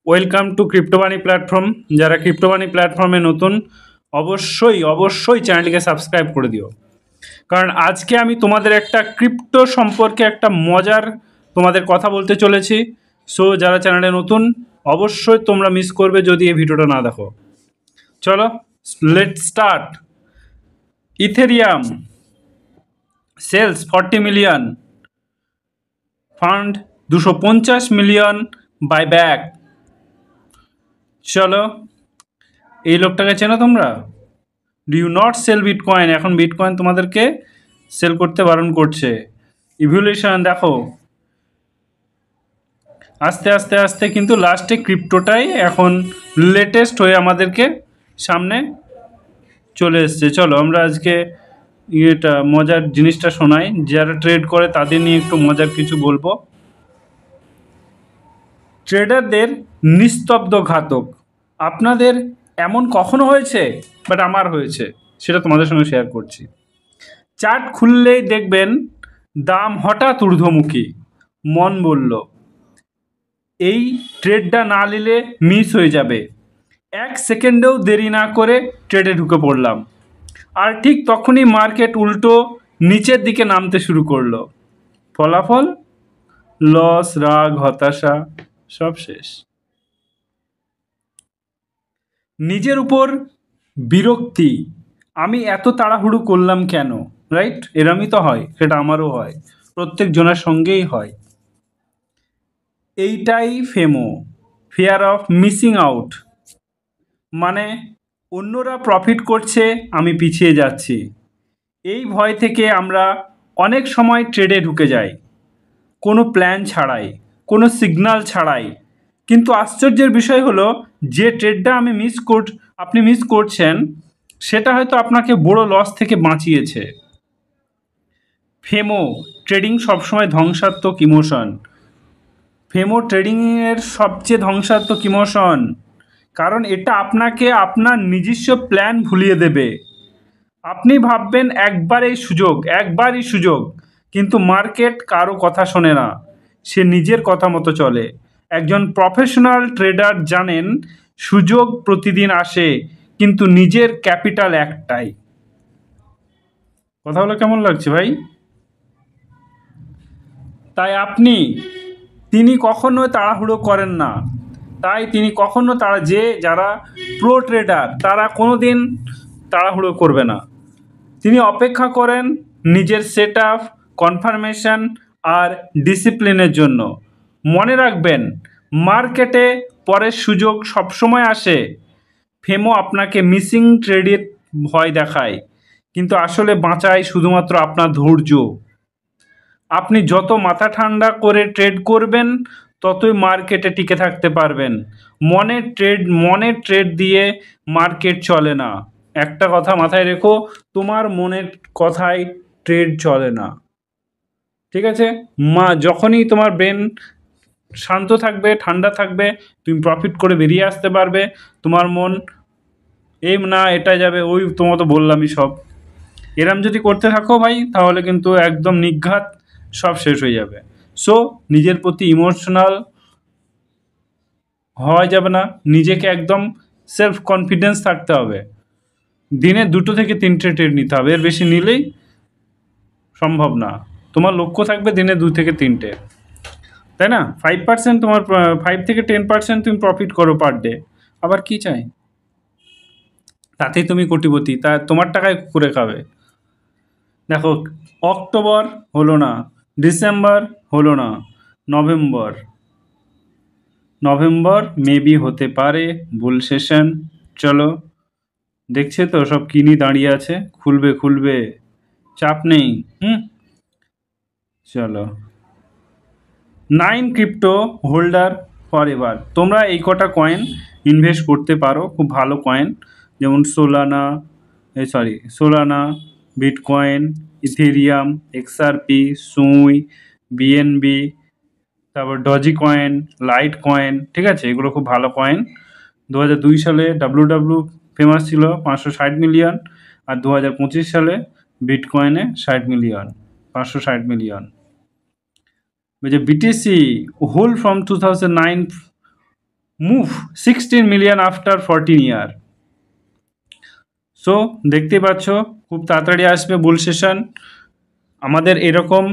Welcome to ক্রিপ্টোবাণী platform. যারা ক্রিপ্টোবাণী প্ল্যাটফর্মে নতুন, অবশ্যই অবশ্যই চ্যানেলটিকে সাবস্ক্রাইব করে দিও, কারণ আজকে আমি তোমাদের একটা ক্রিপ্টো সম্পর্কে একটা মজার তোমাদের কথা বলতে চলেছি। সো যারা চ্যানেলে নতুন, অবশ্যই তোমরা মিস করবে যদি এই ভিডিওটা না দেখো। চলো let's start. Ethereum sales 40 million, fund 250 million buyback. চলো, এই লোকটাকে চেনো তোমরা? Do you not sell bitcoin? এখন বিটকয়েন তোমাদেরকে সেল করতে বারণ করছে। ইভলিউশন দেখো, আস্তে আস্তে আস্তে কিন্তু লাস্টে ক্রিপ্টোটাই এখন লেটেস্ট হয়ে আমাদেরকে সামনে চলে এসছে। চলো আমরা আজকে মজার জিনিসটা শোনাই, যারা ট্রেড করে তাদের নিয়ে একটু মজার কিছু বলবো। ট্রেডারদের নিস্তব্ধ ঘাতক। আপনাদের এমন কখনো হয়েছে? বাট আমার হয়েছে, সেটা তোমাদের সঙ্গে শেয়ার করছি। চার্ট খুললেই দেখবেন দাম হঠাৎ ঊর্ধ্বমুখী। মন বলল এই ট্রেডটা না নিলে মিস হয়ে যাবে। 1 সেকেন্ডেও দেরি না করে ট্রেডে ঢুকে পড়লাম, আর ঠিক তখনই মার্কেট উল্টো নিচের দিকে নামতে শুরু করলো। ফলাফল লস, রাগ, হতাশা, সব শেষ। নিজের উপর বিরক্তি, আমি এত তাড়াহুড়ো করলাম কেন? রাইট, এরমই তো হয়, সেটা আমারও হয়, প্রত্যেক জনের সঙ্গেই হয়। এইটাই Femo, fear of missing out. মানে অন্যরা প্রফিট করছে, আমি পিছিয়ে যাচ্ছি। এই ভয় থেকে আমরা অনেক সময় ট্রেডে ঢুকে যাই, কোনো প্ল্যান ছাড়াই, কোনো সিগন্যাল ছাড়াই। কিন্তু আশ্চর্যের বিষয় হলো, যে ট্রেডটা আপনি মিস করছেন, সেটা হয়তো আপনাকে বড় লস থেকে বাঁচিয়েছে। ফেমো ট্রেডিং সবসময় ধ্বংসাত্মক ইমোশন। ফেমো ট্রেডিংয়ের সবচেয়ে ধ্বংসাত্মক ইমোশন, কারণ এটা আপনাকে আপনার নিজস্ব প্ল্যান ভুলিয়ে দেবে। আপনি ভাববেন একবারই সুযোগ, কিন্তু মার্কেট কারো কথা শোনে না, সে নিজের কথা মতো চলে। একজন প্রফেশনাল ট্রেডার জানেন সুযোগ প্রতিদিন আসে, কিন্তু নিজের ক্যাপিটাল একটাই। কথা বলে কেমন লাগছে ভাই? তাই তিনি কখনো তাড়াহুড়ো করেন না। যারা প্রো ট্রেডার, তারা কোনো দিন তাড়াহুড়ো করবে না। তিনি অপেক্ষা করেন নিজের সেট আপ, কনফার্মেশন আর ডিসিপ্লিনের জন্য। মনে রাখবেন, মার্কেটে পরের সুযোগ সবসময় আসে। ফেমো আপনাকে মিসিং ট্রেডের ভয় দেখায়, কিন্তু আসলে বাঁচায় শুধুমাত্র আপনার ধৈর্য। আপনি যত মাথা ঠান্ডা করে ট্রেড করবেন, ততই মার্কেটে টিকে থাকতে পারবেন। মনের ট্রেড দিয়ে মার্কেট চলে না। একটা কথা মাথায় রেখো, তোমার মনের কথায় ট্রেড চলে না। ঠিক আছে? যখনই তোমার ব্রেন শান্ত থাকবে, ঠান্ডা থাকবে, তুমি প্রফিট করে বেরিয়ে আসতে পারবে। তোমার মন না এটা যাবে, ওই তোমার তো বললামই সব। এরম যদি করতে থাকো ভাই, তাহলে কিন্তু একদম নিঘাত সব শেষ হয়ে যাবে। সো নিজের প্রতি ইমোশনাল হওয়া যাবে না, নিজেকে একদম সেলফ কনফিডেন্স থাকতে হবে। দিনে 2 থেকে 3টে ট্রেড নিতে হবে, এর বেশি নিলেই সম্ভব না। তোমার লক্ষ্য থাকবে দিনে 2 থেকে 3টে, তাই না? 5% তোমার 5 থেকে 10% তুমি প্রফিট করো পার ডে, আবার কি চাই? তাতেই তুমি কোটিপতি, তা তোমার টাকায় করে খাবে। দেখো, অক্টোবর হলো না, ডিসেম্বর হলো না, নভেম্বর মেবি হতে পারে বুল সেশন। চলো, দেখছে তো সব কিনি দাঁড়িয়ে আছে, খুলবে, চাপ নেই। চলো, 9 ক্রিপ্টো হোল্ডার ফর এভার। তোমরা এই কটা কয়েন ইনভেস্ট করতে পারো, খুব ভালো কয়েন, যেমন সোলানা, বিটকয়েন, ইথেরিয়াম, এক্সআরপি, সুই, বিএনবি, তারপর ডজি কয়েন, লাইট কয়েন। ঠিক আছে, এগুলো খুব ভালো কয়েন। 2002 সালে ডাব্লু ফেমাস ছিল 560 মিলিয়ন, আর 2025 সালে বিটকয়েনে 60 million, 560 million. BTC hold from 2009 move 16 million after 14 year. So দেখতে পাচ্ছ খুব তাড়াতাড়ি আসবে বুল সেশন। আমাদের এরকম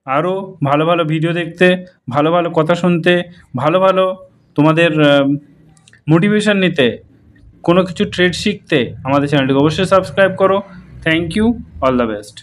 আরও ভালো ভালো ভিডিও দেখতে, ভালো ভালো কথা শুনতে, ভালো ভালো তোমাদের মোটিভেশন নিতে, কোনো কিছু ট্রেড শিখতে আমাদের চ্যানেলটিকে অবশ্যই সাবস্ক্রাইব করো। Thank you, all the best.